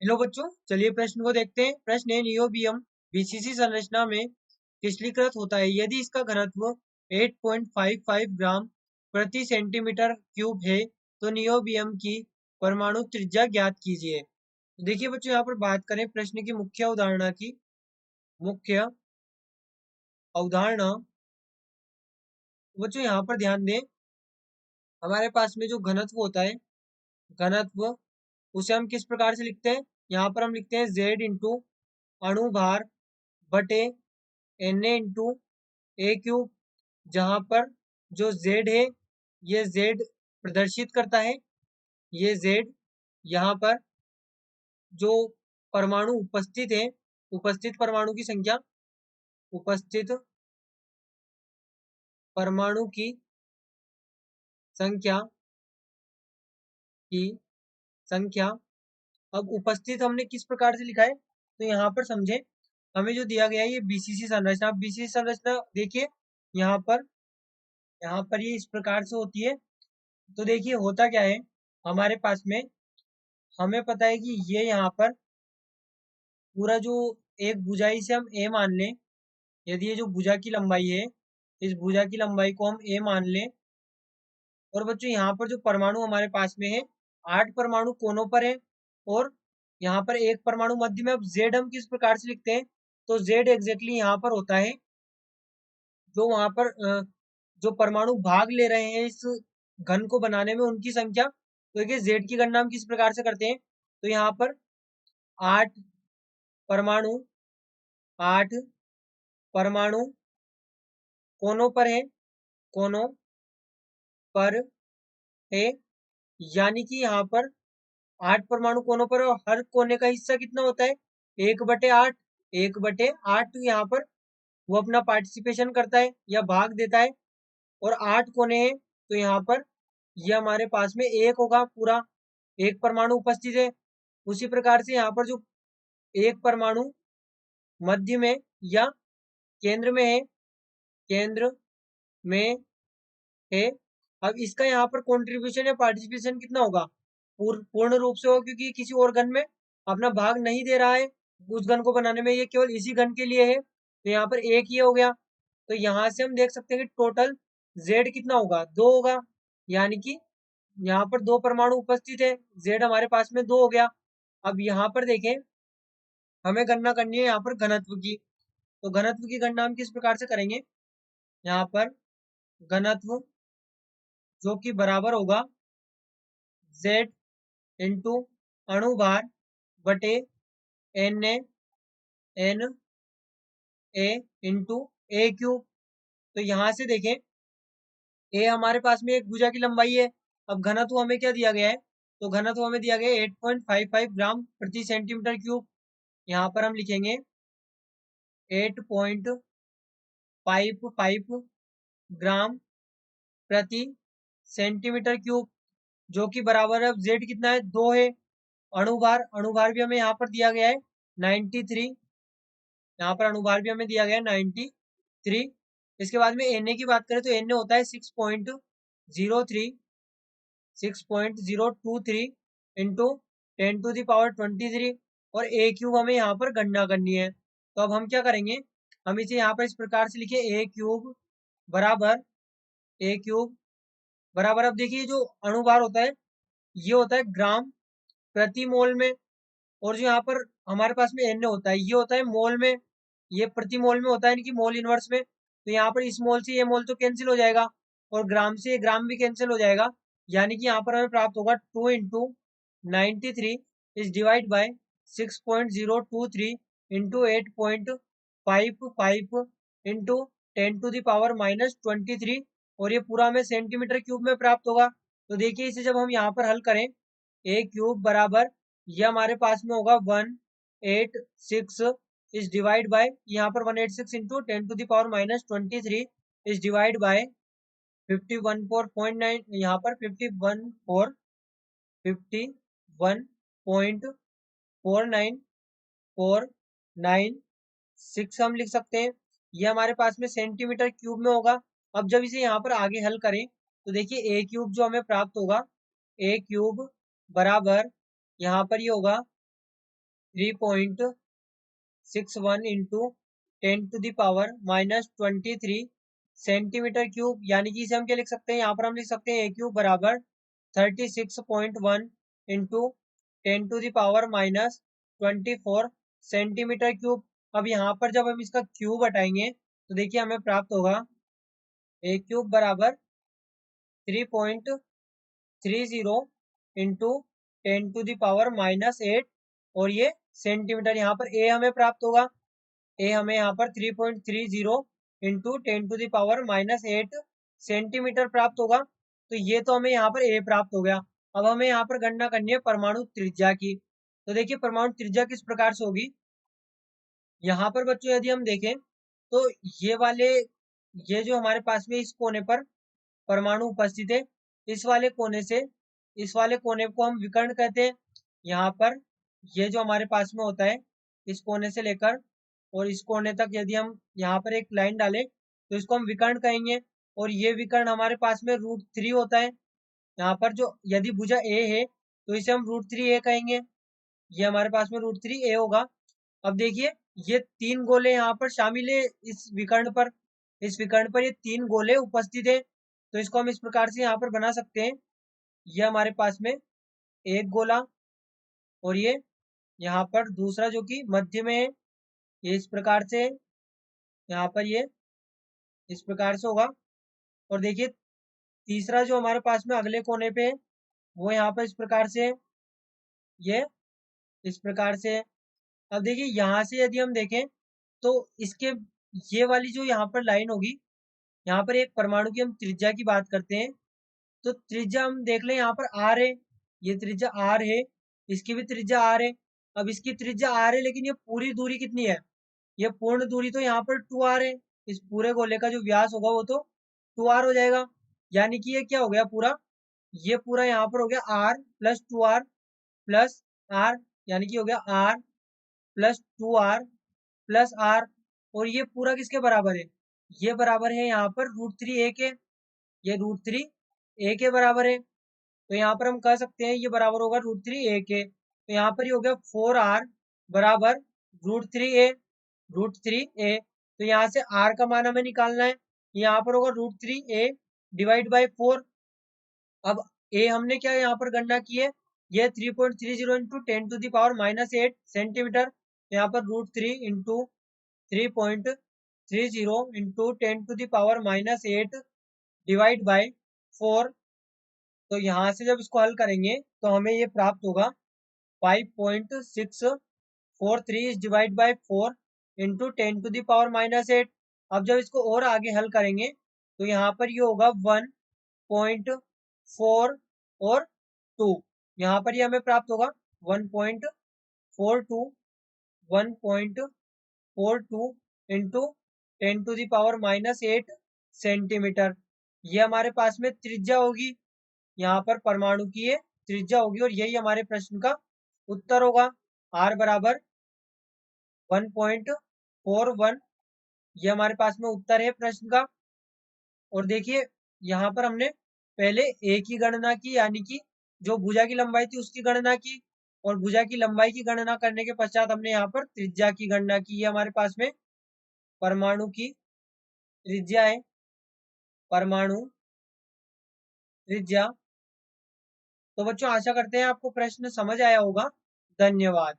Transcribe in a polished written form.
Hello बच्चों, चलिए प्रश्न को देखते हैं। प्रश्न है, नियोबियम बीसीसी संरचना में क्रिस्टलीकृत होता है यदि इसका घनत्व 8.55 ग्राम प्रति सेंटीमीटर क्यूब है तो नियोबियम की परमाणु त्रिज्या ज्ञात कीजिए। तो देखिए बच्चों, यहाँ पर बात करें प्रश्न की मुख्य अवधारणा की। मुख्य अवधारणा बच्चों यहाँ पर ध्यान दें, हमारे पास में जो घनत्व होता है, घनत्व उसे हम किस प्रकार से लिखते हैं। यहाँ पर हम लिखते हैं Z इंटू अणु भार बटे Na इंटू ए क्यूब, जहां पर जो Z है ये Z प्रदर्शित करता है, ये Z यहाँ पर जो परमाणु उपस्थित है, उपस्थित परमाणु की संख्या, उपस्थित परमाणु की संख्या की संख्या। अब उपस्थित हमने किस प्रकार से लिखा है, तो यहाँ पर समझे, हमें जो दिया गया है ये बीसीसी संरचना। बीसीसी संरचना देखिए यहाँ पर ये इस प्रकार से होती है। तो देखिए होता क्या है, हमारे पास में हमें पता है कि ये यहाँ पर पूरा जो एक भुजाई से हम ए मान लें, यदि ये जो भुजा की लंबाई है, इस भुजा की लंबाई को हम ए मान लें। और बच्चों यहाँ पर जो परमाणु हमारे पास में है, 8 परमाणु कोनों पर है और यहाँ पर एक परमाणु मध्य में। अब जेड हम किस प्रकार से लिखते हैं, तो जेड एग्जैक्टली यहाँ पर होता है जो वहां पर जो परमाणु भाग ले रहे हैं इस घन को बनाने में, उनकी संख्या। तो देखिए जेड की गणना हम किस प्रकार से करते हैं, तो यहाँ पर 8 परमाणु 8 परमाणु कोनों पर है, कोनों पर है, यानी कि यहाँ पर 8 परमाणु कोनों पर है और हर कोने का हिस्सा कितना होता है, 1/8। 1/8 यहाँ पर वो अपना पार्टिसिपेशन करता है या भाग देता है। और 8 कोने हैं तो यहाँ पर ये हमारे पास में एक होगा, पूरा एक परमाणु उपस्थित है। उसी प्रकार से यहाँ पर जो एक परमाणु मध्य में या केंद्र में है, केंद्र में है, अब इसका यहाँ पर कंट्रीब्यूशन या पार्टिसिपेशन कितना होगा, पूर्ण रूप से होगा, क्योंकि किसी और गण में अपना भाग नहीं दे रहा है उस गण को बनाने में, ये केवल इसी गण के लिए है। तो यहाँ पर एक ही हो गया। तो यहाँ से हम देख सकते हैं कि टोटल Z कितना होगा, 2 होगा, यानी कि यहाँ पर 2 परमाणु उपस्थित है, Z हमारे पास में 2 हो गया। अब यहाँ पर देखें, हमें गणना करनी है यहाँ पर घनत्व की। तो घनत्व की गणना हम किस प्रकार से करेंगे, यहाँ पर घनत्व जो कि बराबर होगा Z इंटू अणु भार बटे Na N A into A cube. तो यहाँ से देखें, ए हमारे पास में एक भुजा की लंबाई है। अब घनत्व हमें क्या दिया गया है, तो घनत्व हमें दिया गया है 8.55 ग्राम प्रति सेंटीमीटर क्यूब। यहाँ पर हम लिखेंगे 8.55 ग्राम प्रति सेंटीमीटर क्यूब, जो कि बराबर है, अब जेड कितना है, 2 है। अणुभार भी हमें यहाँ पर दिया गया है 93, यहाँ पर अणुभार भी हमें दिया गया है 93। इसके बाद में Na की बात करें तो Na होता है 6.023 इंटू 10⁻23 और ए क्यूब हमें यहाँ पर गणना करनी है। तो अब हम क्या करेंगे, हम इसे यहाँ पर इस प्रकार से लिखे ए क्यूब बराबर, अब देखिए जो अणुभार होता है ये होता है ग्राम प्रति मोल में, और जो यहाँ पर हमारे पास में Na होता है ये होता है मोल में, ये प्रति मोल में होता है, यानी कि मोल इनवर्स में। तो यहाँ पर इस मोल से ये मोल तो कैंसिल हो जाएगा और ग्राम से ये ग्राम भी कैंसिल हो जाएगा, यानी कि यहाँ पर हमें प्राप्त होगा 2 into 93 is divide by 6.023 into 8.55 into 10⁻⁻23, और ये पूरा हमें सेंटीमीटर क्यूब में प्राप्त होगा। तो देखिए इसे जब हम यहाँ पर हल करें, ए क्यूब बराबर ये हमारे पास में होगा 186 इज डिवाइड बाय, यहाँ पर 186 इंटू 10⁻⁻23 इज डिवाइड बाय 51.9, यहाँ पर 51.4946 हम लिख सकते हैं। ये हमारे पास में सेंटीमीटर क्यूब में होगा। अब जब इसे यहाँ पर आगे हल करें तो देखिए ए क्यूब जो हमें प्राप्त होगा, ए क्यूब बराबर यहाँ पर ये होगा 3.61 इंटू 10⁻⁻23 सेंटीमीटर क्यूब, यानी कि इसे हम क्या लिख सकते हैं, यहाँ पर हम लिख सकते हैं ए क्यूब बराबर 36.1 इंटू 10⁻⁻24 सेंटीमीटर क्यूब। अब यहाँ पर जब हम इसका क्यूब हटाएंगे तो देखिए हमें प्राप्त होगा ए क्यूब बराबर 3.30 इंटू 10⁻⁻8 और ये सेंटीमीटर, यहाँ पर ए हमें प्राप्त होगा, ए हमें यहाँ पर 3.30 इंटू 10⁻⁻8 सेंटीमीटर प्राप्त होगा। तो ये तो हमें यहाँ पर ए प्राप्त हो गया। अब हमें यहाँ पर गणना करनी है परमाणु त्रिज्या की। तो देखिए परमाणु त्रिज्या किस प्रकार से होगी। यहाँ पर बच्चों यदि हम देखें तो ये जो हमारे पास में इस कोने पर परमाणु उपस्थित है, इस वाले कोने से इस वाले कोने को हम विकर्ण कहते हैं। यहाँ पर ये जो हमारे पास में होता है, इस कोने से लेकर और इस कोने तक यदि हम यहाँ पर एक लाइन डालें तो इसको हम विकर्ण कहेंगे। और ये विकर्ण हमारे पास में √3 होता है। यहाँ पर जो यदि भुजा ए है तो इसे हम √3a कहेंगे। ये हमारे पास में √3a होगा। अब देखिए ये 3 गोले यहाँ पर शामिल है इस विकर्ण पर, ये 3 गोले उपस्थित है। तो इसको हम इस प्रकार से यहाँ पर बना सकते हैं। ये हमारे पास में एक गोला और ये यहाँ पर दूसरा जो कि मध्य में है, ये इस प्रकार से है। यहाँ पर ये इस प्रकार से होगा। और देखिए तीसरा जो हमारे पास में अगले कोने पे है वो यहाँ पर इस प्रकार से है, ये इस प्रकार से है। अब देखिए यहाँ से यदि हम देखें तो इसके ये वाली जो यहाँ पर लाइन होगी, यहाँ पर एक परमाणु की हम त्रिज्या की बात करते हैं तो त्रिज्या हम देख लें, यहाँ पर आर है, ये त्रिज्या आर है, इसकी भी त्रिज्या आर है। अब इसकी त्रिज्या आर है लेकिन ये पूरी दूरी कितनी है, ये पूर्ण दूरी तो यहाँ पर 2r है। इस पूरे गोले का जो व्यास होगा वो तो 2r हो जाएगा। यानी कि ये क्या हो गया पूरा, ये पूरा यहाँ पर हो गया r plus 2r plus r, यानी कि हो गया r plus 2r plus r। और ये पूरा किसके बराबर है, ये बराबर है यहाँ पर √3a के, ये √3a के बराबर है। तो यहाँ पर हम कह सकते हैं ये बराबर होगा √3a के। तो यहाँ पर ये हो गया 4r बराबर √3a, √3a। तो यहाँ से r का मान हमें निकालना है, यहाँ पर होगा √3a डिवाइड बाई 4। अब a हमने क्या यहाँ पर गणना की है, ये 3.30 इंटू 10⁻⁻8 सेंटीमीटर। तो यहाँ पर √3 इंटू 3.30 इंटू 10⁻⁻8 डिवाइड बाई 4। तो यहाँ से जब इसको हल करेंगे तो हमें ये प्राप्त होगा 5.643 डिवाइड बाई 4 इंटू 10⁻⁻8। अब जब इसको और आगे हल करेंगे तो यहाँ पर ये होगा 1.4 और 2, यहाँ पर ये हमें प्राप्त होगा 1.42 इंटू 10⁻⁻8 सेंटीमीटर। ये हमारे पास में त्रिज्या होगी, यहाँ पर परमाणु की ये त्रिज्या होगी और यही हमारे प्रश्न का उत्तर होगा। r बराबर 1.41, ये हमारे पास में उत्तर है प्रश्न का। और देखिए यहाँ पर हमने पहले a की गणना की, यानी कि जो भुजा की लंबाई थी उसकी गणना की, और भुजा की लंबाई की गणना करने के पश्चात हमने यहाँ पर त्रिज्या की गणना की। ये हमारे पास में परमाणु की त्रिज्या है, परमाणु त्रिज्या। तो बच्चों आशा करते हैं आपको प्रश्न समझ आया होगा। धन्यवाद।